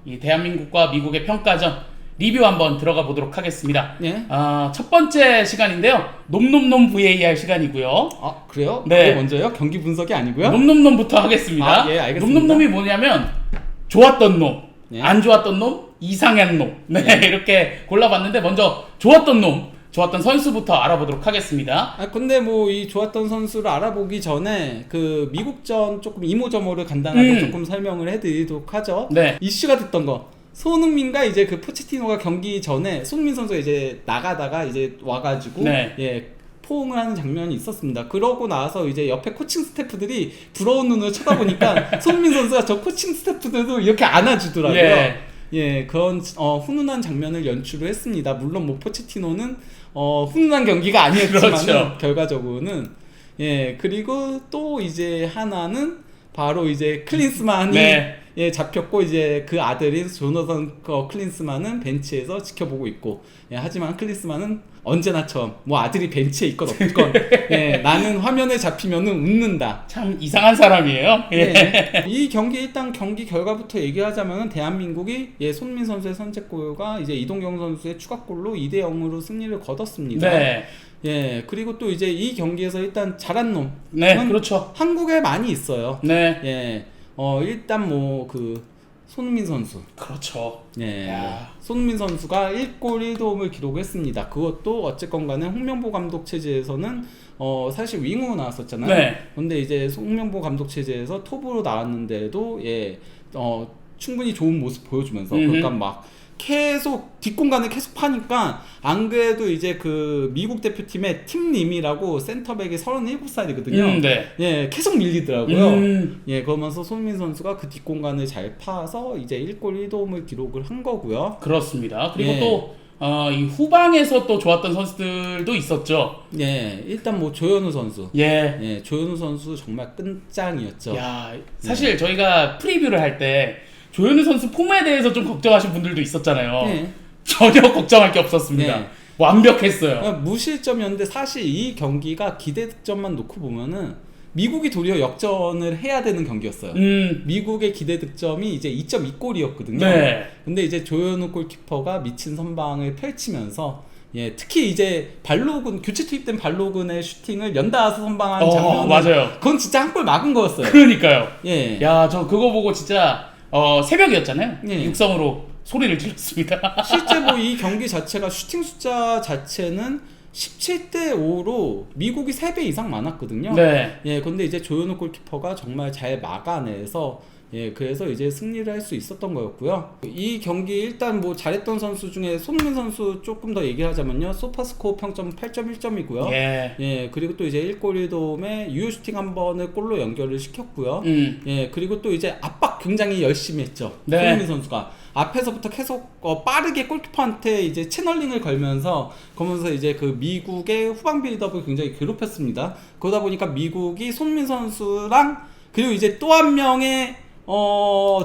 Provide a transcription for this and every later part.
이 대한민국과 미국의 평가전 리뷰 한번 들어가 보도록 하겠습니다. 네. 첫 번째 시간인데요. 놈놈놈 VAR 시간이고요. 아, 그래요? 네. 그게 먼저요? 경기 분석이 아니고요? 놈놈놈부터 하겠습니다. 아, 예, 알겠습니다. 놈놈놈이 뭐냐면 좋았던 놈, 네. 안 좋았던 놈, 이상한 놈. 네, 네. 이렇게 골라봤는데 먼저 좋았던 놈, 좋았던 선수부터 알아보도록 하겠습니다. 아, 근데 뭐 이 좋았던 선수를 알아보기 전에 그 미국전 조금 이모저모를 간단하게 조금 설명을 해드리도록 하죠. 네. 이슈가 됐던 거. 손흥민과 이제 그 포체티노가 경기 전에 손흥민 선수가 이제 나가다가 이제 와가지고 네. 예 포옹을 하는 장면이 있었습니다. 그러고 나서 이제 옆에 코칭 스태프들이 부러운 눈으로 쳐다보니까 손흥민 선수가 저 코칭 스태프들도 이렇게 안아주더라고요. 예. 예, 그런 훈훈한 장면을 연출을 했습니다. 물론 뭐 포체티노는 훈훈한 경기가 아니었지만 그렇죠. 결과적으로는 예, 그리고 또 이제 하나는 바로 이제 클린스만이 네. 예, 잡혔고 이제 그 아들인 조너선 클린스만은 벤치에서 지켜보고 있고 예, 하지만 클린스만은 언제나처럼 뭐 아들이 벤치에 있건 없건 예, 나는 화면에 잡히면은 웃는다. 참 이상한 사람이에요. 예. 네. 이 경기 일단 경기 결과부터 얘기하자면 대한민국이 예, 손민 선수의 선제골과 이제 이동경 선수의 추가골로 2대 0으로 승리를 거뒀습니다. 네. 예, 그리고 또 이제 이 경기에서 일단 잘한 놈. 네, 그렇죠. 한국에 많이 있어요. 네. 예. 일단 뭐 그 손흥민 선수. 그렇죠. 예. 야. 손흥민 선수가 1골 1도움을 기록했습니다. 그것도 어쨌건 간에 홍명보 감독 체제에서는 사실 윙으로 나왔었잖아요. 네. 근데 이제 홍명보 감독 체제에서 톱으로 나왔는데도 예. 충분히 좋은 모습 보여주면서 그러니까 막 계속 뒷공간을 계속 파니까 안 그래도 이제 그 미국 대표팀의 팀님이라고 센터백이 37살이거든요. 네. 예, 계속 밀리더라고요. 예, 그러면서 손민 선수가 그 뒷공간을 잘 파서 이제 1골 1도움을 기록을 한 거고요. 그렇습니다. 그리고 예. 또 이 후방에서 또 좋았던 선수들도 있었죠. 예, 일단 뭐 조현우 선수. 예. 예, 조현우 선수 정말 끝장이었죠. 야, 사실 저희가 프리뷰를 할 때 조현우 선수 폼에 대해서 좀 걱정하신 분들도 있었잖아요. 네. 전혀 걱정할 게 없었습니다. 네. 완벽했어요. 무실점이었는데 사실 이 경기가 기대 득점만 놓고 보면은 미국이 도리어 역전을 해야 되는 경기였어요. 미국의 기대 득점이 이제 2.2골이었거든요. 네. 근데 이제 조현우 골키퍼가 미친 선방을 펼치면서 예, 특히 이제 발로군 교체 투입된 발로군의 슈팅을 연달아서 선방한 장면은 맞아요. 그건 진짜 한 골 막은 거였어요. 그러니까요. 예. 야, 저 그거 보고 진짜 새벽이었잖아요. 예. 육성으로 소리를 질렀습니다. 실제 뭐 이 경기 자체가 슈팅 숫자 자체는 17대 5로 미국이 3배 이상 많았거든요. 네. 예, 근데 이제 조현우 골키퍼가 정말 잘 막아내서 예, 그래서 이제 승리를 할 수 있었던 거였고요. 이 경기 일단 뭐 잘했던 선수 중에 손흥민 선수 조금 더 얘기하자면요. 소파스코어 평점 8.1점이고요. 예. 예, 그리고 또 이제 1골 1도움에 유효 슈팅 한 번을 골로 연결을 시켰고요. 예, 그리고 또 이제 압박 굉장히 열심히 했죠. 네. 손흥민 선수가 앞에서부터 계속 빠르게 골키퍼한테 이제 채널링을 그러면서 이제 그 미국의 후방 빌드업을 굉장히 괴롭혔습니다. 그러다 보니까 미국이 손흥민 선수랑 그리고 이제 또 한 명의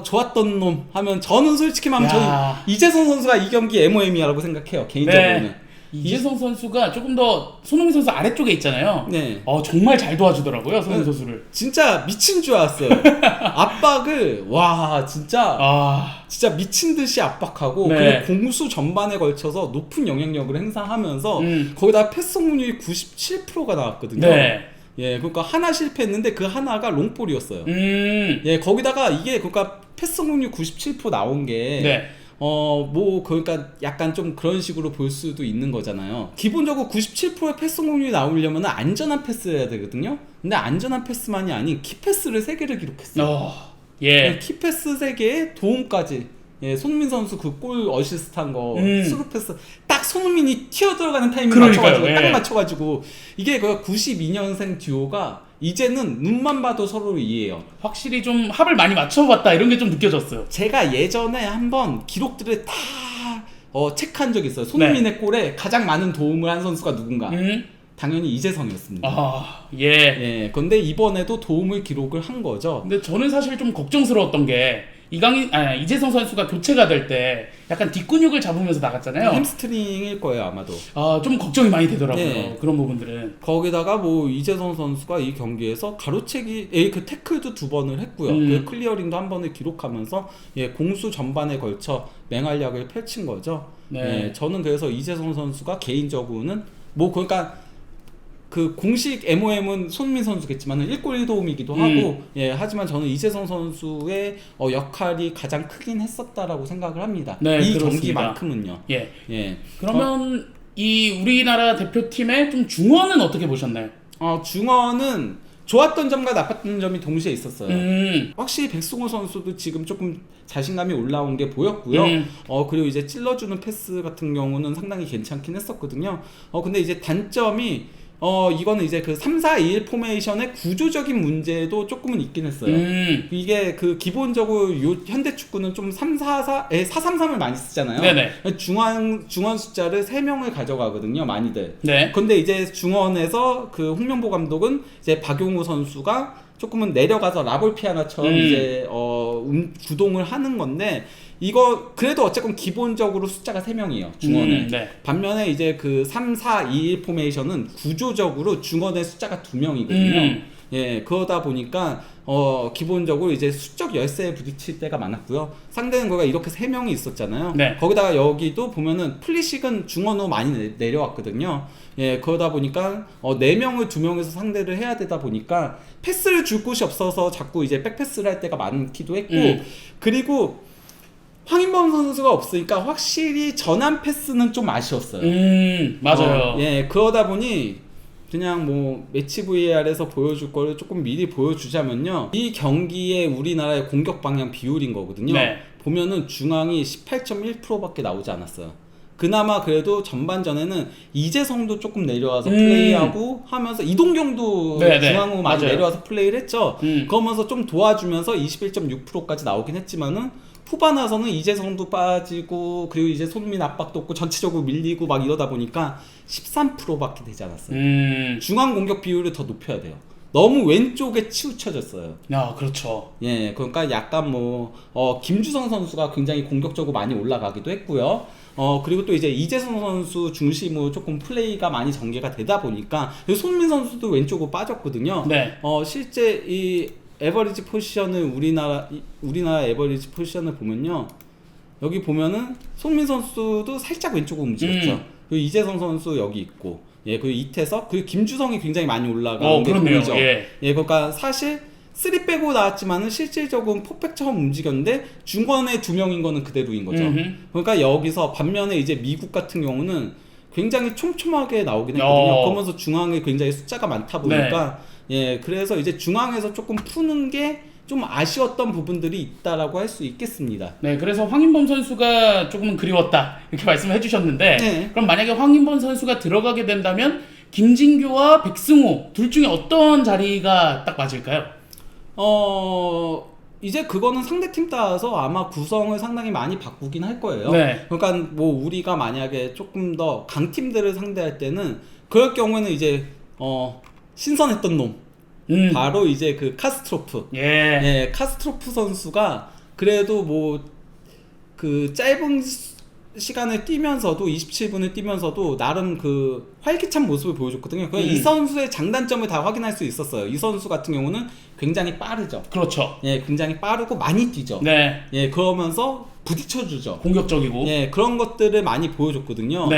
좋았던 놈 하면 저는 솔직히 말하면 저는 이재성 선수가 이 경기 MOM이라고 생각해요. 개인적으로는. 네. 이재성 선수가 조금 더 손흥민 선수 아래쪽에 있잖아요. 네. 정말 잘 도와주더라고요, 손흥민 선수를. 진짜 미친 줄 알았어요. 압박을 와 진짜 미친 듯이 압박하고 네. 그리고 공수 전반에 걸쳐서 높은 영향력을 행사하면서 거기다 패스 성공률이 97%가 나왔거든요. 네. 예, 그러니까 하나 실패했는데 그 하나가 롱볼이었어요. 예, 거기다가 이게 그러니까 패스 성공률 97% 나온 게 네. 뭐 그러니까 약간 좀 그런 식으로 볼 수도 있는 거잖아요. 기본적으로 97%의 패스 성공률이 나오려면 안전한 패스를 해야 되거든요. 근데 안전한 패스만이 아닌 키패스를 3개를 기록했어요. 예. 키패스 3개에 도움까지. 예, 손흥민 선수 그 골 어시스트한 거 스루 패스 딱 손흥민이 튀어 들어가는 타이밍 맞춰가지고 딱 맞춰가지고 이게 그 92년생 듀오가 이제는 눈만 봐도 서로 이해해요. 확실히 좀 합을 많이 맞춰봤다 이런 게 좀 느껴졌어요. 제가 예전에 한번 기록들을 다 체크한 적이 있어요. 손흥민의 골에 가장 많은 도움을 한 선수가 누군가. 당연히 이재성이었습니다. 예. 그런데 이번에도 도움을 기록을 한 거죠. 근데 저는 사실 좀 걱정스러웠던 게 이재성 선수가 교체가 될 때 약간 뒷근육을 잡으면서 나갔잖아요. 햄스트링일 거예요 아마도. 좀 걱정이 많이 되더라고요. 네. 그런 부분들은. 거기다가 뭐 이재성 선수가 이 경기에서 가로채기, 그 태클도 2번을 했고요. 그 클리어링도 1번을 기록하면서 공수 전반에 걸쳐 맹활약을 펼친 거죠. 네. 저는 그래서 이재성 선수가 개인적으로는 뭐 그러니까 그 공식 MOM은 손흥민 선수겠지만은 1골 1도움이기도 하고, 하지만 저는 이재성 선수의 역할이 가장 크긴 했었다라고 생각을 합니다. 네, 이 그렇습니다. 경기만큼은요. 그러면 이 우리나라 대표팀의 좀 중원은 어떻게 보셨나요? 중원은 좋았던 점과 나빴던 점이 동시에 있었어요. 확실히 백승호 선수도 지금 조금 자신감이 올라온 게 보였고요. 그리고 이제 찔러주는 패스 같은 경우는 상당히 괜찮긴 했었거든요. 근데 이제 단점이 이거는 이제 그 3-4-2-1 포메이션의 구조적인 문제도 조금은 있긴 했어요. 이게 그 기본적으로 현대 축구는 좀 4-3-3을 많이 쓰잖아요. 네네. 중원 숫자를 3명을 가져가거든요, 많이들. 네. 근데 이제 중원에서 그 홍명보 감독은 이제 박용우 선수가 조금은 내려가서 라볼피아나처럼 이제 구동을 하는 건데, 이거 그래도 어쨌건 기본적으로 숫자가 3명이에요 중원에. 네. 반면에 이제 그 3-4-2-1 포메이션은 구조적으로 중원의 숫자가 2명이거든요. 그러다 보니까 기본적으로 이제 수적 열세에 부딪힐 때가 많았고요. 상대는 거가 이렇게 3명이 있었잖아요. 네. 거기다가 여기도 보면은 플리식은 중원으로 많이 내려왔거든요. 그러다 보니까 4명을 2명에서 상대를 해야 되다 보니까 패스를 줄 곳이 없어서 자꾸 이제 백패스를 할 때가 많기도 했고, 그리고 황인범 선수가 없으니까 확실히 전환 패스는 좀 아쉬웠어요. 맞아요. 그러다 보니 그냥 뭐 매치 VAR에서 보여줄 거를 조금 미리 보여주자면요, 이 경기의 우리나라의 공격 방향 비율인 거거든요. 네. 보면은 중앙이 18.1%밖에 나오지 않았어요. 그나마 그래도 전반전에는 이재성도 조금 내려와서 플레이하고 하면서 이동경도 중앙으로 많이 내려와서 플레이를 했죠. 그러면서 좀 도와주면서 21.6%까지 나오긴 했지만은 후반 와서는 이재성도 빠지고, 그리고 이제 손흥민 압박도 없고 전체적으로 밀리고 막 이러다 보니까 13%밖에 되지 않았어요. 중앙 공격 비율을 더 높여야 돼요. 너무 왼쪽에 치우쳐졌어요. 그렇죠. 그러니까 약간 김주성 선수가 굉장히 공격적으로 많이 올라가기도 했고요. 그리고 또 이제 이재성 선수 중심으로 조금 플레이가 많이 전개가 되다 보니까, 손흥민 선수도 왼쪽으로 빠졌거든요. 네. 실제 이 에버리지 포지션을 우리나라 에버리지 포지션을 보면요, 여기 보면은 손흥민 선수도 살짝 왼쪽으로 움직였죠. 그리고 이재성 선수 여기 있고, 그리고 이태석, 그리고 김주성이 굉장히 많이 올라가는 게 보이죠. 그러니까 사실 3백으로 나왔지만은 실질적으로 4백처럼 움직였는데 중원에 2명인 거는 그대로인 거죠. 그러니까 여기서 반면에 이제 미국 같은 경우는 굉장히 촘촘하게 나오긴 했거든요. 그러면서 중앙에 굉장히 숫자가 많다 보니까 그래서 이제 중앙에서 조금 푸는 게 좀 아쉬웠던 부분들이 있다라고 할 수 있겠습니다. 네, 그래서 황인범 선수가 조금은 그리웠다 이렇게 말씀을 해주셨는데, 그럼 만약에 황인범 선수가 들어가게 된다면 김진규와 백승호 둘 중에 어떤 자리가 딱 맞을까요? 이제 그거는 상대팀 따라서 아마 구성을 상당히 많이 바꾸긴 할 거예요. 그러니까 뭐 우리가 만약에 조금 더 강팀들을 상대할 때는 그럴 경우에는 이제 신선했던 놈, 바로 이제 그 카스트로프. 카스트로프 선수가 그래도 뭐 그 짧은 시간을 뛰면서도 27분을 뛰면서도 나름 그 활기찬 모습을 보여줬거든요. 이 선수의 장단점을 다 확인할 수 있었어요. 이 선수 같은 경우는 굉장히 빠르죠. 그렇죠. 굉장히 빠르고 많이 뛰죠. 그러면서 부딪혀주죠. 공격적이고. 그런 것들을 많이 보여줬거든요.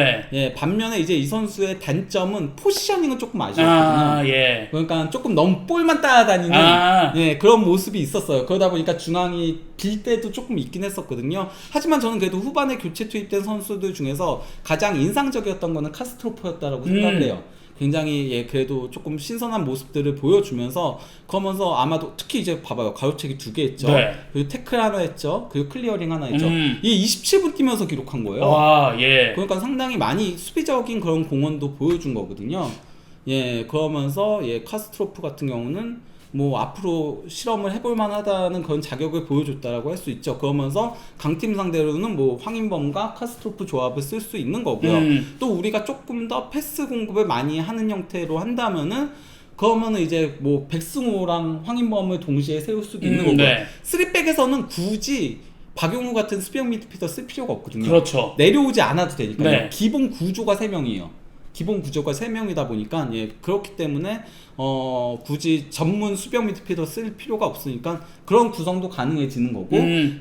반면에 이제 이 선수의 단점은 포지셔닝은 조금 아쉬웠거든요. 그러니까 조금 너무 볼만 따라다니는 그런 모습이 있었어요. 그러다 보니까 중앙이 빌 때도 조금 있긴 했었거든요. 하지만 저는 그래도 후반에 교체 투입된 선수들 중에서 가장 인상적이었던 거는 카스트로프였다라고 생각을 해요. 굉장히 그래도 조금 신선한 모습들을 보여주면서, 그러면서 아마도 특히 이제 봐봐요, 가로채기 2개 했죠. 그리고 태클 하나 했죠. 그리고 클리어링 하나 했죠. 이 27분 뛰면서 기록한 거예요. 그러니까 상당히 많이 수비적인 그런 공헌도 보여준 거거든요. 그러면서 카스트로프 같은 경우는 뭐 앞으로 실험을 해볼 만하다는 그런 자격을 보여줬다라고 할 수 있죠. 그러면서 강팀 상대로는 뭐 황인범과 카스트로프 조합을 쓸 수 있는 거고요. 또 우리가 조금 더 패스 공급을 많이 하는 형태로 한다면은 그러면은 이제 뭐 백승호랑 황인범을 동시에 세울 수도 있는 거고. 네. 3백에서는 굳이 박용우 같은 수비형 미드필더 쓸 필요가 없거든요. 그렇죠. 내려오지 않아도 되니까요. 네. 기본 구조가 3명이에요. 기본 구조가 3명이다 보니까 그렇기 때문에 굳이 전문 수비형 미드필더 쓸 필요가 없으니까 그런 구성도 가능해지는 거고.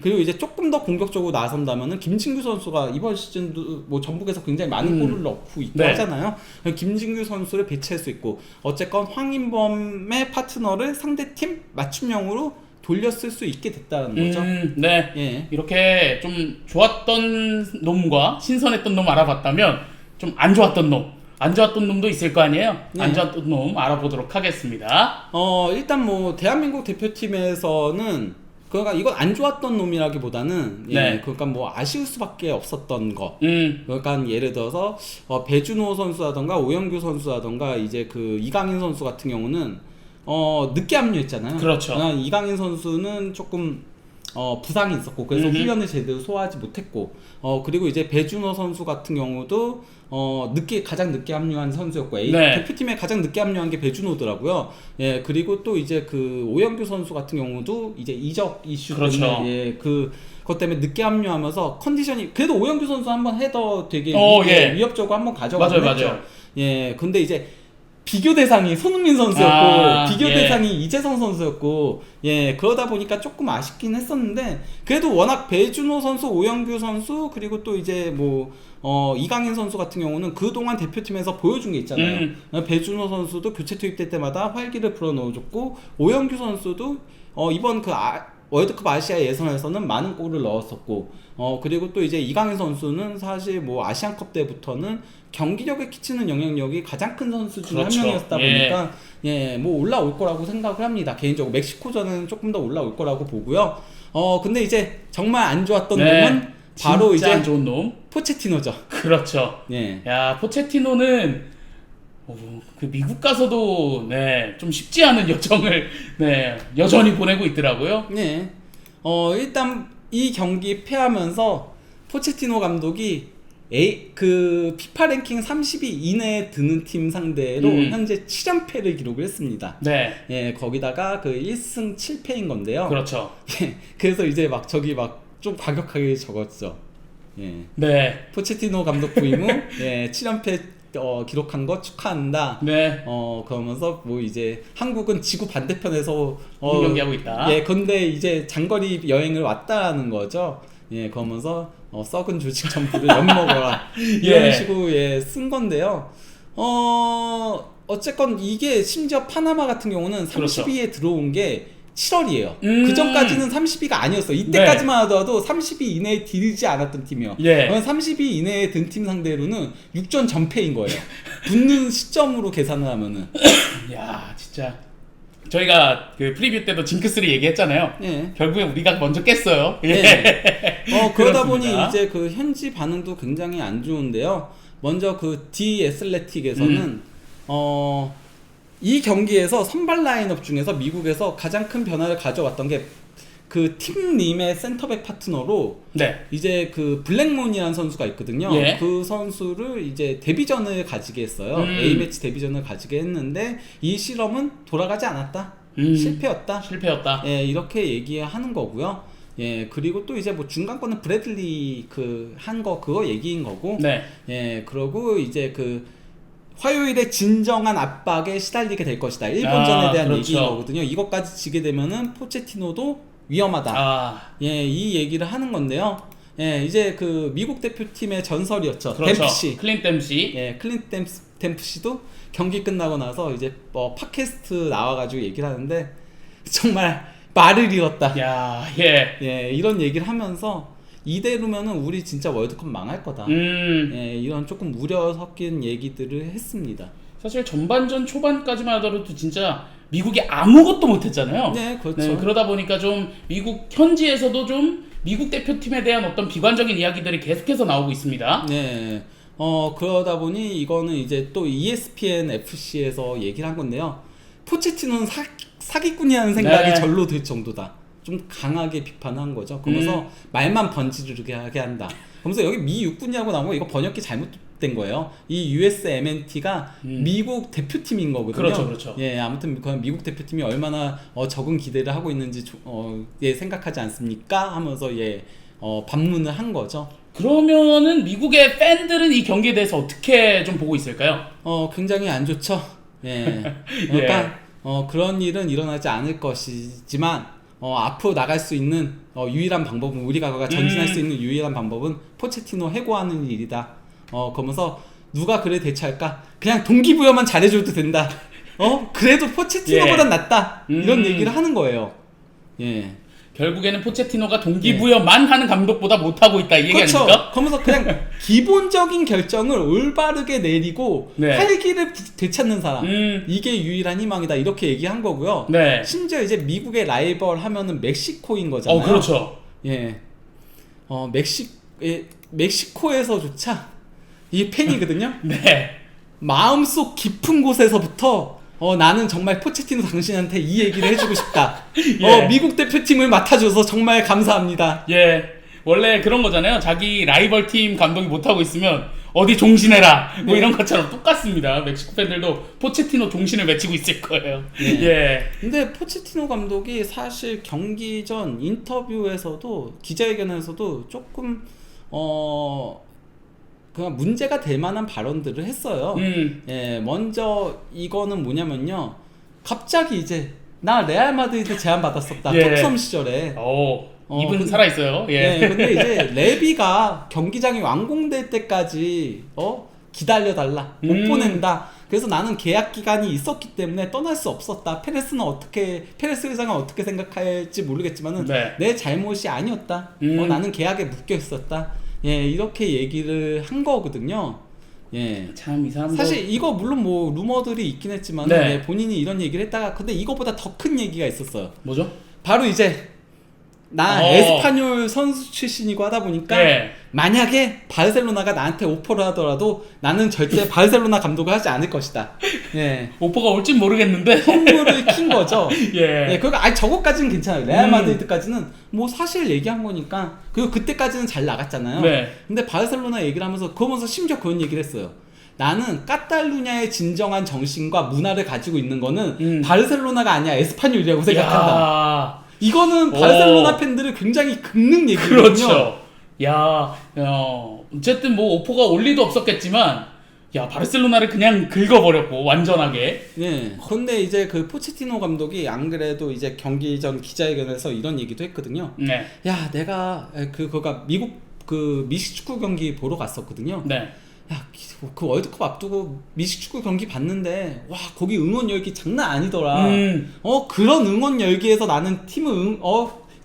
그리고 이제 조금 더 공격적으로 나선다면은 김진규 선수가 이번 시즌도 뭐 전북에서 굉장히 많은 골을 넣고 있고 네. 하잖아요. 김진규 선수를 배치할 수 있고, 어쨌건 황인범의 파트너를 상대팀 맞춤형으로 돌렸을 수 있게 됐다는 거죠. 네. 예. 이렇게 좀 좋았던 놈과 신선했던 놈 알아봤다면 좀 안 좋았던 놈도 있을 거 아니에요? 네. 안 좋았던 놈 알아보도록 하겠습니다. 일단 뭐 대한민국 대표팀에서는 그러니까 이건 안 좋았던 놈이라기보다는 네. 그러니까 뭐 아쉬울 수밖에 없었던 거. 음. 그러니까 예를 들어서 배준호 선수라던가 오영규 선수라던가 이제 그 이강인 선수 같은 경우는 늦게 합류했잖아요. 그렇죠. 이강인 선수는 조금 부상이 있었고 그래서 훈련을 제대로 소화하지 못했고, 그리고 이제 배준호 선수 같은 경우도 가장 늦게 합류한 선수였고, 네. 대표팀에 가장 늦게 합류한 게 배준호더라고요. 예, 그리고 또 이제 그 오영규 선수 같은 경우도 이제 이적 이슈 그렇죠. 때문에 그것 때문에 늦게 합류하면서 컨디션이, 그래도 오영규 선수 한번 헤더 되게 예. 위협적으로 한번 가져가긴 맞아요, 했죠. 맞아요. 예, 근데 이제 비교 대상이 손흥민 선수였고 비교 대상이 이재성 선수였고, 예, 그러다 보니까 조금 아쉽긴 했었는데, 그래도 워낙 배준호 선수, 오영규 선수, 그리고 또 이제 뭐 이강인 선수 같은 경우는 그동안 대표팀에서 보여준 게 있잖아요. 배준호 선수도 교체 투입될 때마다 활기를 불어넣어줬고, 오영규 선수도 이번 월드컵 아시아 예선에서는 많은 골을 넣었었고, 그리고 또 이제 이강인 선수는 사실 뭐 아시안컵 때부터는 경기력에 끼치는 영향력이 가장 큰 선수 중에 그렇죠. 한 명이었다 보니까 뭐 올라올 거라고 생각을 합니다. 개인적으로 멕시코전은 조금 더 올라올 거라고 보고요. 근데 이제 정말 안 좋았던 놈은 바로 이제 안 좋은 놈. 포체티노죠. 그렇죠. 예. 야, 포체티노는 그 미국 가서도 좀 쉽지 않은 여정을 여전히 보내고 있더라고요. 네. 일단 이 경기 패하면서 포체티노 감독이 그 피파 랭킹 30위 이내에 드는 팀 상대로 현재 7연패를 기록을 했습니다. 네. 예, 거기다가 그 1승 7패인 건데요. 그렇죠. 예, 그래서 이제 막 저기 막 좀 과격하게 적었죠. 예. 네. 포체티노 감독 부임 후 7연패 기록한 거 축하한다. 네. 그러면서 뭐 이제 한국은 지구 반대편에서 경기하고 있다. 예, 근데 이제 장거리 여행을 왔다는 거죠. 예, 그러면서 썩은 조직 전부를 엿먹어라. 이런 식으로 쓴 건데요. 어쨌건 이게 심지어 파나마 같은 경우는 30위에 들어온 게 7월이에요. 그 전까지는 30위가 아니었어. 이때까지만 하더라도 30위 이내에 들지 않았던 팀이요. 그럼 30위 이내에 든 팀 상대로는 6전 전패인 거예요. 붙는 시점으로 계산을 하면은. 야, 진짜 저희가 그 프리뷰 때도 징크스를 얘기했잖아요. 결국에 우리가 먼저 깼어요. 그러다 보니 이제 그 현지 반응도 굉장히 안 좋은데요. 먼저 그 디 애슬레틱에서는 이 경기에서 선발 라인업 중에서 미국에서 가장 큰 변화를 가져왔던 게 그 팀님의 센터백 파트너로 이제 그 블랙몬이라는 선수가 있거든요. 그 선수를 이제 데뷔전을 가지게 했어요. A매치 데뷔전을 가지게 했는데 이 실험은 돌아가지 않았다. 실패였다. 예, 이렇게 얘기하는 거고요. 예, 그리고 또 이제 뭐 중간권은 브래들리 그거 얘기인 거고. 예, 그러고 이제 그 화요일에 진정한 압박에 시달리게 될 것이다. 일본전에 대한 얘기인 거거든요. 이것까지 지게 되면은 포체티노도 위험하다. 예, 이 얘기를 하는 건데요. 예, 이제 그 미국 대표팀의 전설이었죠. 댐프시. 클린 댐시. 예, 클린 댐프시도 경기 끝나고 나서 이제 팟캐스트 나와가지고 얘기를 하는데 정말 말을 잃었다. 예, 이런 얘기를 하면서 이대로면은 우리 진짜 월드컵 망할 거다. 예, 이런 조금 우려 섞인 얘기들을 했습니다. 사실 전반전 초반까지만 하더라도 진짜 미국이 아무것도 못했잖아요. 네, 그렇죠. 그러다 보니까 좀 미국 현지에서도 좀 미국 대표팀에 대한 어떤 비관적인 이야기들이 계속해서 나오고 있습니다. 네. 그러다 보니 이거는 이제 또 ESPN FC에서 얘기를 한 건데요. 포체티노는 사기꾼이라는 생각이 절로 들 정도다. 좀 강하게 비판한 거죠. 그러면서 말만 번지르르게 하게 한다. 그러면서 여기 미 육군이라고 나온 거 이거 번역기 잘못된 거예요. 이 USMNT가 미국 대표팀인 거거든요. 그렇죠, 그렇죠. 예, 아무튼 그 미국 대표팀이 얼마나 적은 기대를 하고 있는지 예, 생각하지 않습니까? 하면서 예, 반문을 한 거죠. 그러면은 미국의 팬들은 이 경기에 대해서 어떻게 좀 보고 있을까요? 굉장히 안 좋죠. 예. 그러니까 그런 일은 일어나지 않을 것이지만 앞으로 나갈 수 있는 유일한 방법은 우리가 전진할 수 있는 유일한 방법은 포체티노 해고하는 일이다. 그러면서 누가 그래 대처할까? 그냥 동기부여만 잘해줘도 된다. 그래도 포체티노보단 낫다. 이런 얘기를 하는 거예요. 예. 결국에는 포체티노가 동기부여만 하는 감독보다 못하고 있다 이 얘기 그렇죠. 아닙니까? 그러면서 그냥 기본적인 결정을 올바르게 내리고 네. 활기를 되찾는 사람 이게 유일한 희망이다 이렇게 얘기한 거고요. 네. 심지어 이제 미국의 라이벌 하면은 멕시코인 거잖아요. 그렇죠. 예. 멕시코에서조차 이 팬이거든요. 네. 마음속 깊은 곳에서부터 나는 정말 포체티노 당신한테 이 얘기를 해주고 싶다. 예. 미국 대표팀을 맡아줘서 정말 감사합니다. 예. 원래 그런 거잖아요. 자기 라이벌 팀 감독이 못하고 있으면 어디 종신해라. 뭐 네. 이런 것처럼 똑같습니다. 멕시코 팬들도 포체티노 종신을 외치고 있을 거예요. 네. 예. 근데 포체티노 감독이 사실 경기 전 인터뷰에서도 기자회견에서도 조금 그냥 문제가 될 만한 발언들을 했어요. 예, 먼저 이거는 뭐냐면요. 갑자기 이제 나 레알 마드리드 제안 받았었다. 예. 톡섬 시절에. 이분 살아있어요. 예. 예, 근데 이제 레비가 경기장이 완공될 때까지 기다려달라. 못 보낸다. 그래서 나는 계약 기간이 있었기 때문에 떠날 수 없었다. 페레스 회장은 어떻게 생각할지 모르겠지만은 네. 내 잘못이 아니었다. 나는 계약에 묶여 있었다. 예, 이렇게 얘기를 한 거거든요. 예. 참 이 사람도 사실 이거 물론 뭐 루머들이 있긴 했지만 네. 예, 본인이 이런 얘기를 했다가 근데 이거보다 더 큰 얘기가 있었어요. 뭐죠? 바로 이제 나 에스파뇰 선수 출신이고 하다 보니까 네. 만약에 바르셀로나가 나한테 오퍼를 하더라도 나는 절대 바르셀로나 감독을 하지 않을 것이다. 예. 오퍼가 올진 모르겠는데 선물을 킨 거죠. 예. 예, 그러니까 저거까지는 괜찮아요. 레알 마드리드까지는 뭐 사실 얘기한 거니까 그리고 그때까지는 잘 나갔잖아요. 네. 근데 바르셀로나 얘기를 하면서 그러면서 심지어 그런 얘기를 했어요. 나는 까탈루냐의 진정한 정신과 문화를 가지고 있는 거는 바르셀로나가 아니야 에스파뇰이라고 생각한다. 야. 이거는 바르셀로나 팬들을 굉장히 긁는 얘기거든요. 그렇죠. 야, 어쨌든 뭐 오퍼가 올 리도 없었겠지만, 야 바르셀로나를 그냥 긁어버렸고 완전하게. 네. 근데 이제 그 포체티노 감독이 안 그래도 이제 경기 전 기자회견에서 이런 얘기도 했거든요. 네. 야, 내가 그거가 미국 그 미식 축구 경기 보러 갔었거든요. 네. 야, 그 월드컵 앞두고 미식 축구 경기 봤는데 와 거기 응원 열기 장난 아니더라. 그런 응원 열기에서 나는 팀을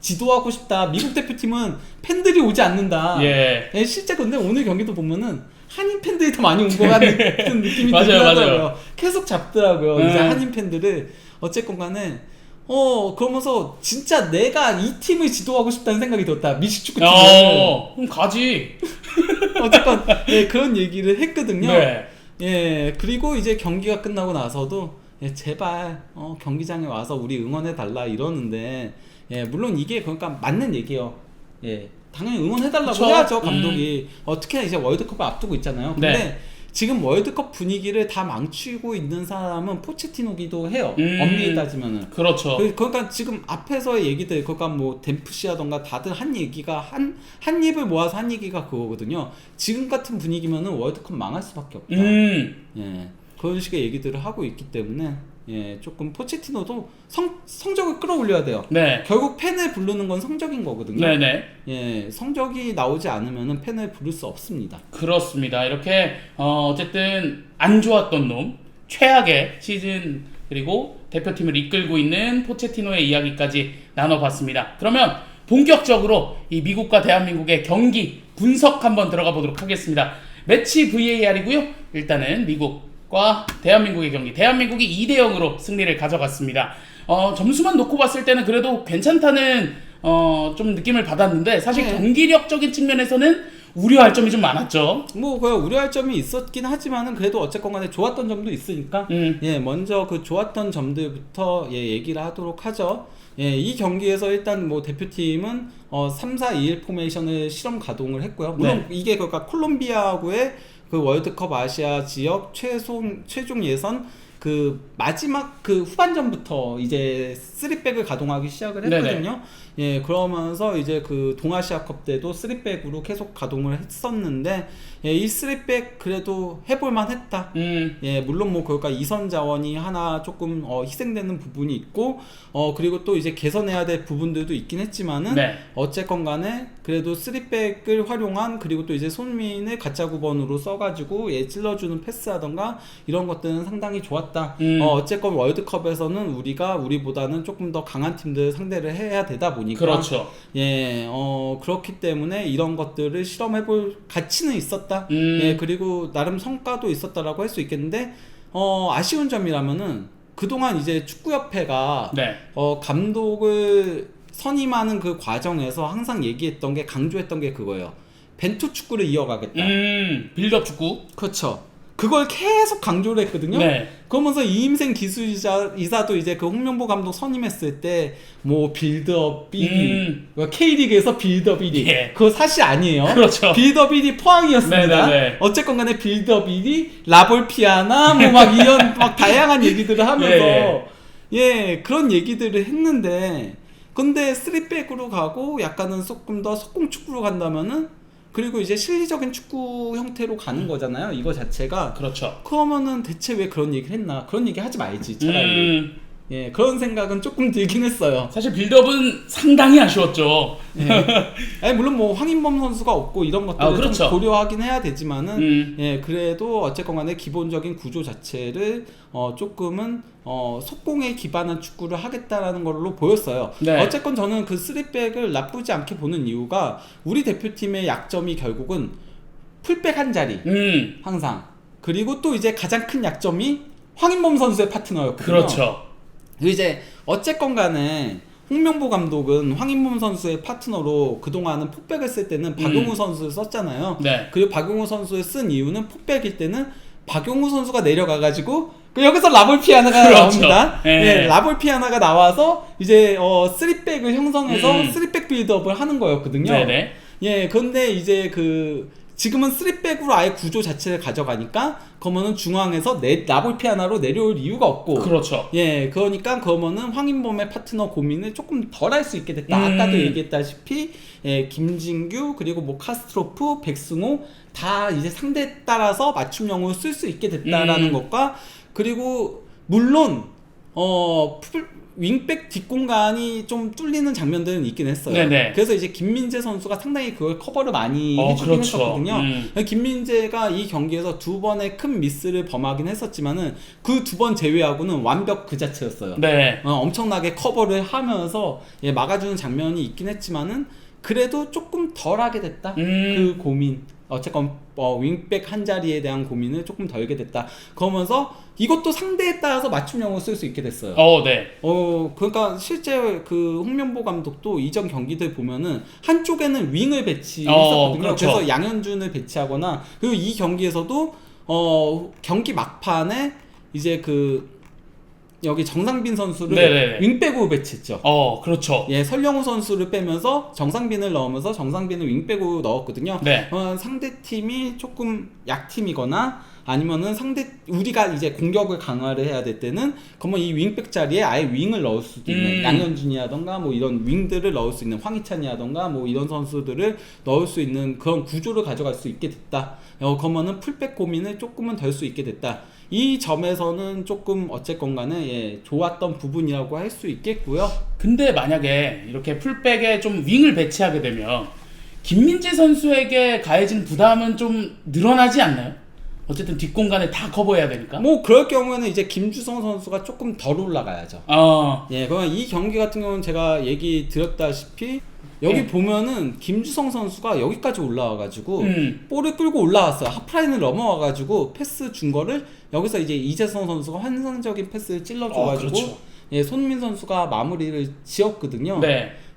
지도하고 싶다. 미국 대표팀은 팬들이 오지 않는다. 예. 실제 근데 오늘 경기도 보면은 한인 팬들이 더 많이 온 것 같은 느낌이 맞아요, 들긴 하더라고요. 맞아요. 계속 잡더라고요. 이제 한인 팬들을 어쨌건 간에 그러면서 진짜 내가 이 팀을 지도하고 싶다는 생각이 들었다. 미식축구 팀을. 그럼 가지. 어쨌건 예, 그런 얘기를 했거든요. 네. 예, 그리고 이제 경기가 끝나고 나서도 예, 제발 경기장에 와서 우리 응원해 달라 이러는데 예, 물론 이게 그러니까 맞는 얘기예요. 예, 당연히 응원해 달라고 그쵸? 해야죠 감독이. 특히나 이제 월드컵을 앞두고 있잖아요. 근데 네. 지금 월드컵 분위기를 다 망치고 있는 사람은 포체티노기도 해요. 엄밀히 따지면은. 그렇죠. 그러니까 지금 앞에서의 얘기들, 그러니까 뭐 댐프시라던가 다들 한 얘기가 한 입을 모아서 한 얘기가 그거거든요. 지금 같은 분위기면은 월드컵 망할 수밖에 없다. 예, 그런 식의 얘기들을 하고 있기 때문에 예, 조금 포체티노도 성적을 끌어올려야 돼요. 네. 결국 팬을 부르는 건 성적인 거거든요. 네네. 예, 성적이 나오지 않으면은 팬을 부를 수 없습니다. 그렇습니다. 이렇게 어쨌든 안 좋았던 놈, 최악의 시즌 그리고 대표팀을 이끌고 있는 포체티노의 이야기까지 나눠봤습니다. 그러면 본격적으로 이 미국과 대한민국의 경기 분석 한번 들어가 보도록 하겠습니다. 매치 VAR이고요. 일단은 미국과 대한민국의 경기, 대한민국이 2대0으로 승리를 가져갔습니다. 점수만 놓고 봤을 때는 그래도 괜찮다는 좀 느낌을 받았는데 사실 네. 경기력적인 측면에서는 우려할 점이 좀 많았죠. 뭐 그 우려할 점이 있었긴 하지만은 그래도 어쨌건 간에 좋았던 점도 있으니까 예, 먼저 그 좋았던 점들부터 예, 얘기를 하도록 하죠. 예, 이 경기에서 일단 뭐 대표팀은 3-4-2-1 포메이션을 실험 가동을 했고요. 물론 이게 그러니까 콜롬비아하고의 그 월드컵 아시아 지역 최종 예선 그 마지막 그 후반전부터 이제 3백을 가동하기 시작을 했거든요. 예, 그러면서 이제 그 동아시아컵 때도 3백으로 계속 가동을 했었는데, 예, 이 3백 그래도 해볼만 했다. 예, 물론 뭐 그러니까 이선 자원이 하나 조금 희생되는 부분이 있고, 그리고 또 이제 개선해야 될 부분들도 있긴 했지만은, 어쨌건 간에 그래도 3백을 활용한, 그리고 또 이제 손민을 가짜 9번으로 써가지고 예, 찔러주는 패스하던가 이런 것들은 상당히 좋았다. 어쨌건 월드컵에서는 우리보다는 조금 더 강한 팀들 상대를 해야 되다 보니까, 그렇죠. 예, 그렇기 때문에 이런 것들을 실험해볼 가치는 있었다. 예, 그리고 나름 성과도 있었다라고 할 수 있겠는데, 아쉬운 점이라면은 그동안 이제 축구협회가 감독을 선임하는 그 과정에서 항상 얘기했던 게, 강조했던 게 그거예요. 벤투 축구를 이어가겠다. 빌드업 축구. 그렇죠. 그걸 계속 강조를 했거든요. 그러면서 이임생 기술이사도 이제 그 홍명보 감독 선임했을 때 뭐 빌드업 비리, K리그에서 빌드업 비리, 그거 사실 아니에요. 그렇죠. 빌드업 비리 포항이었습니다. 어쨌건 간에 빌드업 비리, 라볼피아나 뭐 막 이런 막 다양한 얘기들을 하면서 예, 그런 얘기들을 했는데, 근데 3백으로 가고 약간은 조금 더 속공 축구로 간다면은, 그리고 이제 실리적인 축구 형태로 가는 거잖아요, 이거 자체가. 그렇죠. 그러면은 대체 왜 그런 얘기를 했나? 그런 얘기 하지 말지, 차라리. 예, 그런 생각은 조금 들긴 했어요. 사실 빌드업은 상당히 아쉬웠죠. 아니, 물론 뭐 황인범 선수가 없고 이런 것들을 좀 고려하긴 해야 되지만은, 예, 그래도 어쨌건 간에 기본적인 구조 자체를 조금은 속공에 기반한 축구를 하겠다라는 걸로 보였어요. 어쨌건 저는 그 3백을 나쁘지 않게 보는 이유가, 우리 대표팀의 약점이 결국은 풀백 한 자리, 항상. 그리고 또 이제 가장 큰 약점이 황인범 선수의 파트너였거든요. 그렇죠. 이제 어쨌건 간에 홍명보 감독은 황인범 선수의 파트너로 그동안은 폭백을 쓸 때는 박용우 선수를 썼잖아요. 그리고 박용우 선수를 쓴 이유는 폭백일 때는 박용우 선수가 내려가가지고 여기서 라볼피아나가 나옵니다. 예, 라볼피아나가 나와서 이제 3백을 형성해서 3백 빌드업을 하는 거였거든요. 예, 그런데 이제 지금은 3백으로 아예 구조 자체를 가져가니까, 그러면은 중앙에서 라볼피아나로 내려올 이유가 없고, 예, 그러니까 그러면은 황인범의 파트너 고민을 조금 덜 할 수 있게 됐다. 아까도 얘기했다시피, 예, 김진규, 그리고 뭐 카스트로프, 백승호 다 이제 상대에 따라서 맞춤형으로 쓸 수 있게 됐다라는 것과, 그리고 물론 윙백 뒷공간이 좀 뚫리는 장면들은 있긴 했어요. 그래서 이제 김민재 선수가 상당히 그걸 커버를 많이 해주긴 했었거든요. 김민재가 이 경기에서 2번의 큰 미스를 범하긴 했었지만은 그 2번 제외하고는 완벽 그 자체였어요. 엄청나게 커버를 하면서 예, 막아주는 장면이 있긴 했지만은, 그래도 조금 덜하게 됐다. 그 고민. 어쨌건 윙백 한 자리에 대한 고민을 조금 덜게 됐다. 그러면서 이것도 상대에 따라서 맞춤형으로 쓸 수 있게 됐어요. 그러니까 실제 그 홍명보 감독도 이전 경기들 보면은 한쪽에는 윙을 배치했었거든요. 그래서 양현준을 배치하거나, 그리고 이 경기에서도 경기 막판에 이제 여기 정상빈 선수를 윙백으로 배치했죠. 예, 설영우 선수를 빼면서 정상빈을 넣으면서 정상빈을 윙백으로 넣었거든요. 상대팀이 조금 약팀이거나 아니면은 우리가 이제 공격을 강화를 해야 될 때는 그러면 이 윙백 자리에 아예 윙을 넣을 수도 있는, 양현준이라던가 뭐 이런 윙들을 넣을 수 있는, 황희찬이라던가 뭐 이런 선수들을 넣을 수 있는 그런 구조를 가져갈 수 있게 됐다. 그러면은 풀백 고민을 조금은 덜 수 있게 됐다. 이 점에서는 조금 어쨌건 간에 예, 좋았던 부분이라고 할 수 있겠고요. 근데 만약에 이렇게 풀백에 좀 윙을 배치하게 되면 김민재 선수에게 가해진 부담은 좀 늘어나지 않나요? 어쨌든 뒷공간에 다 커버해야 되니까. 뭐 그럴 경우에는 이제 김주성 선수가 조금 덜 올라가야죠. 예, 그러면 이 경기 같은 경우는 제가 얘기 드렸다시피 여기 보면은 김주성 선수가 여기까지 올라와가지고 볼을 끌고 올라왔어요. 하프라인을 넘어와가지고 패스 준 거를 여기서 이제 이재성 선수가 환상적인 패스를 찔러줘가지고 예, 손민 선수가 마무리를 지었거든요.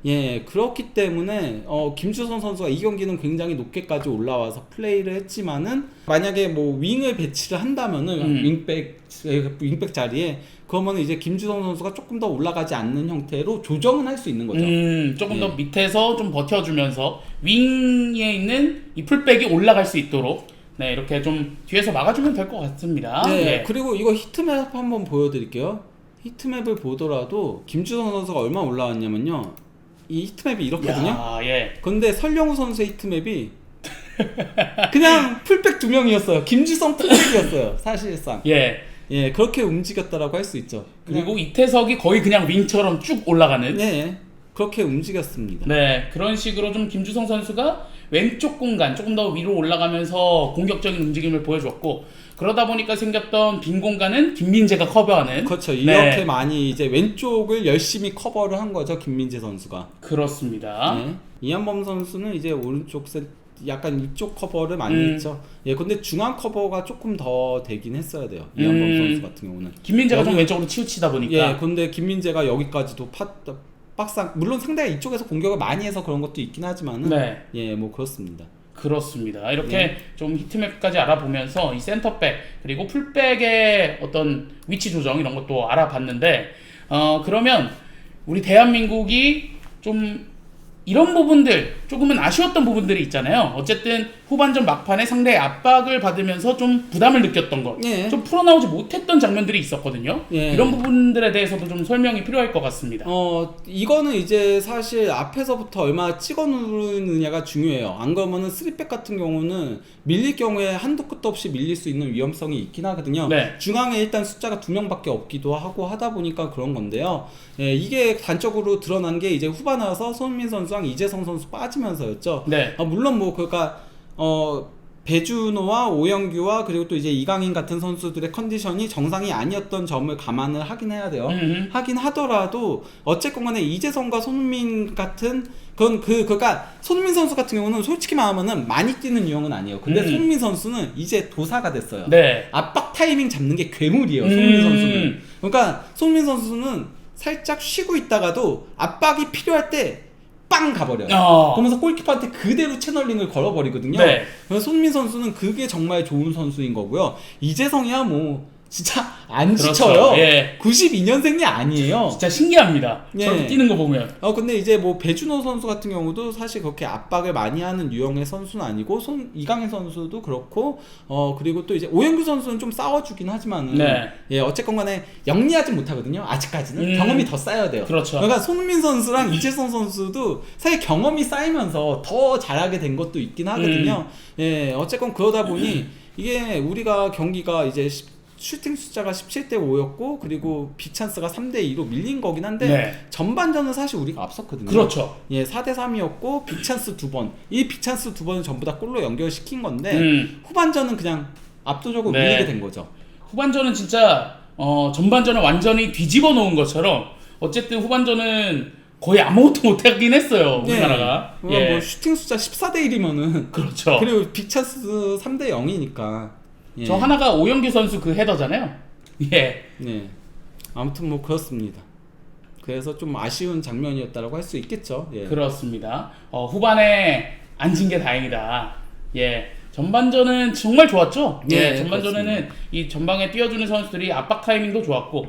예, 그렇기 때문에 김주성 선수가 이 경기는 굉장히 높게까지 올라와서 플레이를 했지만은 만약에 뭐 윙을 배치를 한다면은 윙백 자리에 그러면 이제 김주성 선수가 조금 더 올라가지 않는 형태로 조정은 할 수 있는 거죠. 조금 더 밑에서 좀 버텨주면서 윙에 있는 이 풀백이 올라갈 수 있도록 네, 이렇게 좀 뒤에서 막아주면 될 것 같습니다. 네, 예. 그리고 이거 히트맵 한번 보여드릴게요. 히트맵을 보더라도 김주성 선수가 얼마 올라왔냐면요. 이 히트맵이 이렇거든요. 야, 예. 근데 설영우 선수의 히트맵이 그냥 풀백 2명이었어요. 김주성 풀백이었어요. 사실상. 예. 예, 그렇게 움직였다라고 할 수 있죠. 그리고 이태석이 거의 그냥 윙처럼 쭉 올라가는. 네, 그렇게 움직였습니다. 네, 그런 식으로 좀 김주성 선수가 왼쪽 공간 조금 더 위로 올라가면서 공격적인 움직임을 보여줬고 그러다 보니까 생겼던 빈 공간은 김민재가 커버하는. 그렇죠. 이렇게 네. 많이 이제 왼쪽을 열심히 커버를 한 거죠. 김민재 선수가. 그렇습니다. 네. 이한범 선수는 이제 오른쪽 약간 이쪽 커버를 많이 했죠. 예, 근데 중앙 커버가 조금 더 되긴 했어야 돼요. 이한범 선수 같은 경우는. 김민재가 좀 왼쪽으로 치우치다 보니까. 예, 근데 김민재가 여기까지도 박상 물론 상대가 이쪽에서 공격을 많이 해서 그런 것도 있긴 하지만은 네. 예, 뭐 그렇습니다. 그렇습니다. 이렇게 네. 좀 히트맵까지 알아보면서 이 센터백 그리고 풀백의 어떤 위치 조정 이런 것도 알아봤는데 그러면 우리 대한민국이 좀 이런 부분들 조금은 아쉬웠던 부분들이 있잖아요. 어쨌든 후반전 막판에 상대의 압박을 받으면서 좀 부담을 느꼈던 것, 예. 좀 풀어나오지 못했던 장면들이 있었거든요. 예. 이런 부분들에 대해서도 좀 설명이 필요할 것 같습니다. 이거는 이제 사실 앞에서부터 얼마나 찍어 누르느냐가 중요해요. 안 그러면은 3백 같은 경우는 밀릴 경우에 한도 끝도 없이 밀릴 수 있는 위험성이 있긴 하거든요. 네. 중앙에 일단 숫자가 2명밖에 없기도 하고 하다 보니까 그런 건데요. 예, 이게 단적으로 드러난 게 이제 후반에 와서 손흥민 선수랑 이재성 선수 빠지면서였죠. 네. 물론 뭐 그러니까 배준호와 오영규와 그리고 또 이제 이강인 같은 선수들의 컨디션이 정상이 아니었던 점을 감안을 하긴 해야 돼요. 하긴 하더라도 어쨌건 간에 이재성과 손흥민 같은 그러니까 손흥민 선수 같은 경우는 솔직히 말하면은 많이 뛰는 유형은 아니에요. 근데 손흥민 선수는 이제 도사가 됐어요. 네. 압박 타이밍 잡는 게 괴물이에요. 손흥민 선수는. 그러니까 손흥민 선수는 살짝 쉬고 있다가도 압박이 필요할 때 빵 가버려요. 그러면서 골키퍼한테 그대로 채널링을 걸어버리거든요. 네. 그래서 손민 선수는 그게 정말 좋은 선수인 거고요. 이재성이야 뭐 진짜 안 그렇죠. 지쳐요. 예. 92년생이 아니에요. 진짜 신기합니다. 예. 저렇게 뛰는 거 보면. 근데 이제 뭐 배준호 선수 같은 경우도 사실 그렇게 압박을 많이 하는 유형의 선수는 아니고 이강인 선수도 그렇고 그리고 또 이제 오영규 선수는 좀 싸워주긴 하지만은 네. 예, 어쨌건 간에 영리하진 못하거든요. 아직까지는 경험이 더 쌓여야 돼요. 그렇죠. 그러니까 손흥민 선수랑 이재성 선수도 사실 경험이 쌓이면서 더 잘하게 된 것도 있긴 하거든요. 예, 어쨌건 그러다 보니 이게 우리가 경기가 이제 슈팅 숫자가 17대 5였고 그리고 빅찬스가 3대 2로 밀린 거긴 한데 네. 전반전은 사실 우리가 앞섰거든요. 그렇죠. 예, 4대 3이었고 빅찬스 2번. 이 빅찬스 2번은 전부 다 골로 연결시킨 건데 후반전은 그냥 압도적으로 네. 밀리게 된 거죠. 후반전은 진짜 전반전을 완전히 뒤집어 놓은 것처럼 어쨌든 후반전은 거의 아무것도 못하긴 했어요. 우리나라가. 예. 뭐 슈팅 숫자 14대 1이면은 그렇죠. 그리고 빅찬스 3대 0이니까. 예. 저 하나가 오영규 선수 그 헤더잖아요. 예. 네. 아무튼 뭐 그렇습니다. 그래서 좀 아쉬운 장면이었다라고 할 수 있겠죠. 예. 그렇습니다. 후반에 안 진 게 다행이다. 예. 전반전은 정말 좋았죠. 예. 네, 전반전에는 그렇습니다. 이 전방에 뛰어주는 선수들이 압박 타이밍도 좋았고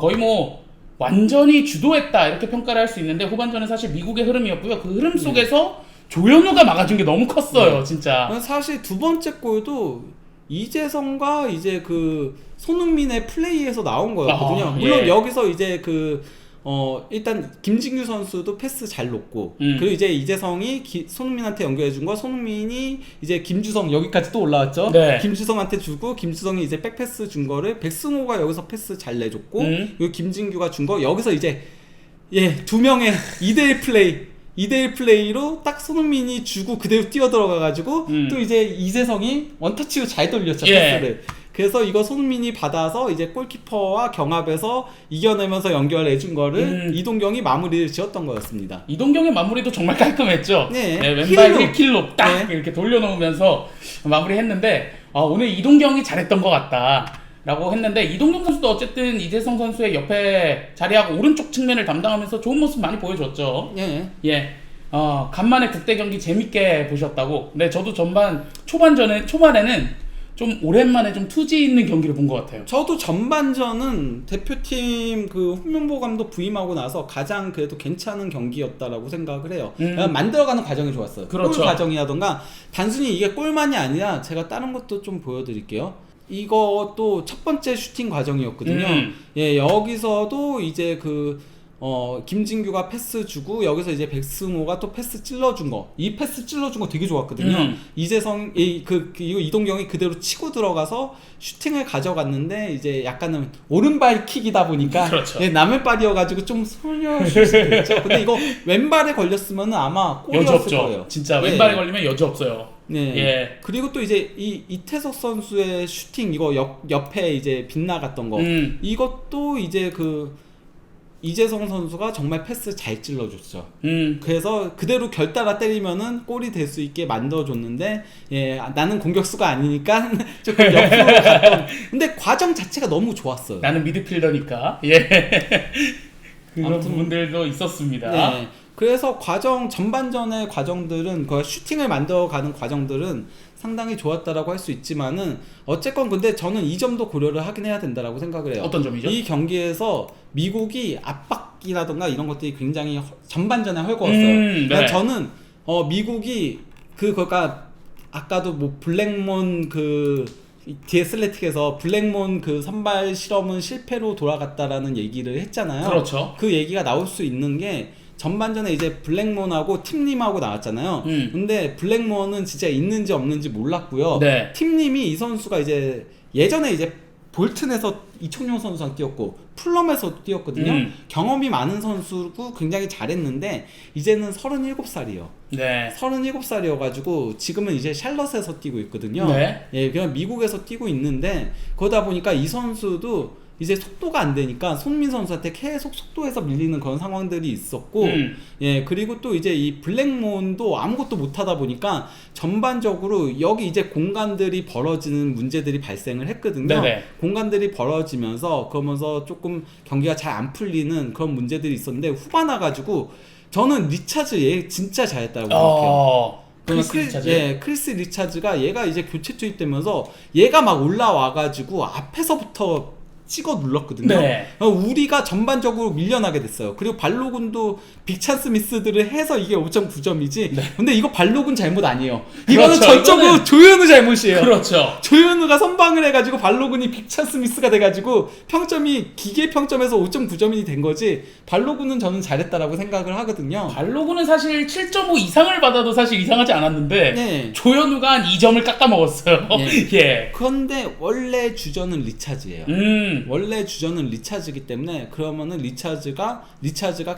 거의 뭐 완전히 주도했다 이렇게 평가를 할 수 있는데 후반전은 사실 미국의 흐름이었고요. 그 흐름 속에서 조현우가 막아준 게 너무 컸어요. 진짜. 사실 두 번째 골도 이재성과 이제 그 손흥민의 플레이에서 나온 거였거든요. 물론 예. 여기서 이제 일단 김진규 선수도 패스 잘 놓고 그리고 이제 이재성이 손흥민한테 연결해준 거 손흥민이 이제 김주성 여기까지 또 올라왔죠. 네. 김주성한테 주고 김주성이 이제 백패스 준 거를 백승호가 여기서 패스 잘 내줬고 그리고 김진규가 준 거 여기서 이제 두 명의 2대1 플레이로 딱 손흥민이 주고 그대로 뛰어 들어가가지고 또 이제 이재성이 원터치로 잘 돌렸죠. 패스를. 그래서 이거 손흥민이 받아서 이제 골키퍼와 경합해서 이겨내면서 연결해준 거를 이동경이 마무리를 지었던 거였습니다. 이동경의 마무리도 정말 깔끔했죠. 네. 왼발 힐킬로 딱 네. 이렇게 돌려놓으면서 마무리했는데 오늘 이동경이 잘했던 것 같다. 라고 했는데 이동경 선수도 어쨌든 이재성 선수의 옆에 자리하고 오른쪽 측면을 담당하면서 좋은 모습 많이 보여줬죠. 예. 예. 간만에 국대 경기 재밌게 보셨다고. 네, 저도 전반 초반에는 좀 오랜만에 좀 투지 있는 경기를 본 것 같아요. 저도 전반전은 대표팀 그 홍명보 감독 부임하고 나서 가장 그래도 괜찮은 경기였다라고 생각을 해요. 만들어가는 과정이 좋았어요. 그렇죠. 골 과정이라던가 단순히 이게 골만이 아니라 제가 다른 것도 좀 보여드릴게요. 이것도 첫 번째 슈팅 과정이었거든요. 예, 여기서도 이제 김진규가 패스 주고 여기서 이제 백승호가 또 패스 찔러준 거, 이 패스 찔러준 거 되게 좋았거든요. 이동경이 그대로 치고 들어가서 슈팅을 가져갔는데 이제 약간은 오른발 킥이다 보니까 그렇죠. 예, 남의 발이어가지고 좀 솔려줄 수도 있죠. 근데 이거 왼발에 걸렸으면 아마 여지 골이었을 없죠. 거예요. 진짜 예. 왼발에 걸리면 여지 없어요. 네. 예. 그리고 또 이제 이태석 선수의 슈팅 이거 옆에 이제 빗나갔던 거, 이것도 이제 이재성 선수가 정말 패스 잘 찔러줬죠. 그래서 그대로 결따라 때리면은 골이 될 수 있게 만들어줬는데, 예, 나는 공격수가 아니니까 조금 옆으로 갔던. 근데 과정 자체가 너무 좋았어요. 나는 미드필더니까. 예. 그런 아무튼, 부분들도 있었습니다. 네. 그래서 전반전의 과정들은 슈팅을 만들어가는 과정들은 상당히 좋았다라고 할 수 있지만은 어쨌건 근데 저는 이 점도 고려를 하긴 해야 된다라고 생각을 해요. 어떤 점이죠? 이 경기에서 미국이 압박이라던가 이런 것들이 굉장히 전반전에 헐거웠어요. 그러니까 네. 저는 미국이 그거가 아까도 뭐 블랙몬 뒤에 슬래틱에서 블랙몬 선발 실험은 실패로 돌아갔다라는 얘기를 했잖아요. 그렇죠. 그 얘기가 나올 수 있는 게 전반전에 이제 블랙몬하고 팀님하고 나왔잖아요. 근데 블랙몬은 진짜 있는지 없는지 몰랐고요. 네. 팀님이 이 선수가 이제 예전에 이제 볼튼에서 이청용 선수랑 뛰었고 풀럼에서 뛰었거든요. 경험이 많은 선수고 굉장히 잘했는데 이제는 37살이에요. 네. 37살이어가지고 지금은 이제 샬럿에서 뛰고 있거든요. 네. 예, 그냥 미국에서 뛰고 있는데 그러다 보니까 이 선수도 이제 속도가 안 되니까 손민 선수한테 계속 속도에서 밀리는 그런 상황들이 있었고, 예, 그리고 또 이제 이 블랙몬도 아무것도 못하다 보니까 전반적으로 여기 이제 공간들이 벌어지는 문제들이 발생을 했거든요. 네네. 공간들이 벌어지면서 그러면서 조금 경기가 잘 안 풀리는 그런 문제들이 있었는데 후반 와가지고 저는 리차즈 얘 진짜 잘했다고 생각해요. 크리스 리차즈가 얘가 이제 교체 투입되면서 얘가 막 올라와가지고 앞에서부터 찍어 눌렀거든요. 네. 우리가 전반적으로 밀려나게 됐어요. 그리고 발로군도 빅찬스 미스들을 해서 이게 5.9점이지. 네. 근데 이거 발로군 잘못 아니에요. 이거는 그렇죠. 전적으로 조현우 잘못이에요. 그렇죠. 조현우가 선방을 해가지고 발로군이 빅찬스 미스가 돼가지고 평점이 기계 평점에서 5.9점이 된 거지. 발로군은 저는 잘했다라고 생각을 하거든요. 발로군은 사실 7.5 이상을 받아도 사실 이상하지 않았는데 네. 조현우가 한 2점을 깎아 먹었어요. 예. 예. 그런데 원래 주전은 리차즈예요. 원래 주전은 리차즈이기 때문에 그러면은 리차즈가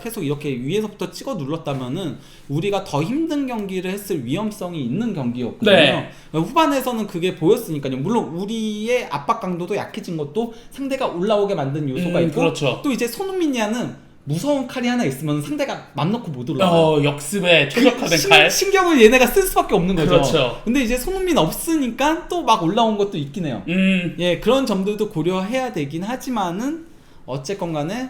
계속 이렇게 위에서부터 찍어 눌렀다면은 우리가 더 힘든 경기를 했을 위험성이 있는 경기였거든요. 네. 후반에서는 그게 보였으니까요. 물론 우리의 압박 강도도 약해진 것도 상대가 올라오게 만든 요소가 있고, 그렇죠. 또 이제 손흥민이야는 무서운 칼이 하나 있으면 상대가 맘 놓고 못 올라와요. 역습에 최적화된 칼. 신경을 얘네가 쓸 수밖에 없는 거죠. 그렇죠. 근데 이제 손흥민 없으니까 또 막 올라온 것도 있긴 해요. 예, 그런 점들도 고려해야 되긴 하지만은 어쨌건 간에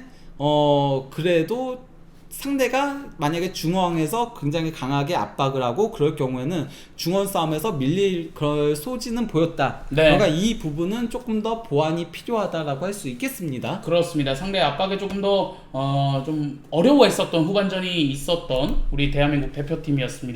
그래도 상대가 만약에 중앙에서 굉장히 강하게 압박을 하고 그럴 경우에는 중원 싸움에서 밀릴 그럴 소지는 보였다. 네. 그러니까 이 부분은 조금 더 보완이 필요하다라고 할 수 있겠습니다. 그렇습니다. 상대 압박에 조금 더 좀 어려워했었던 후반전이 있었던 우리 대한민국 대표팀이었습니다.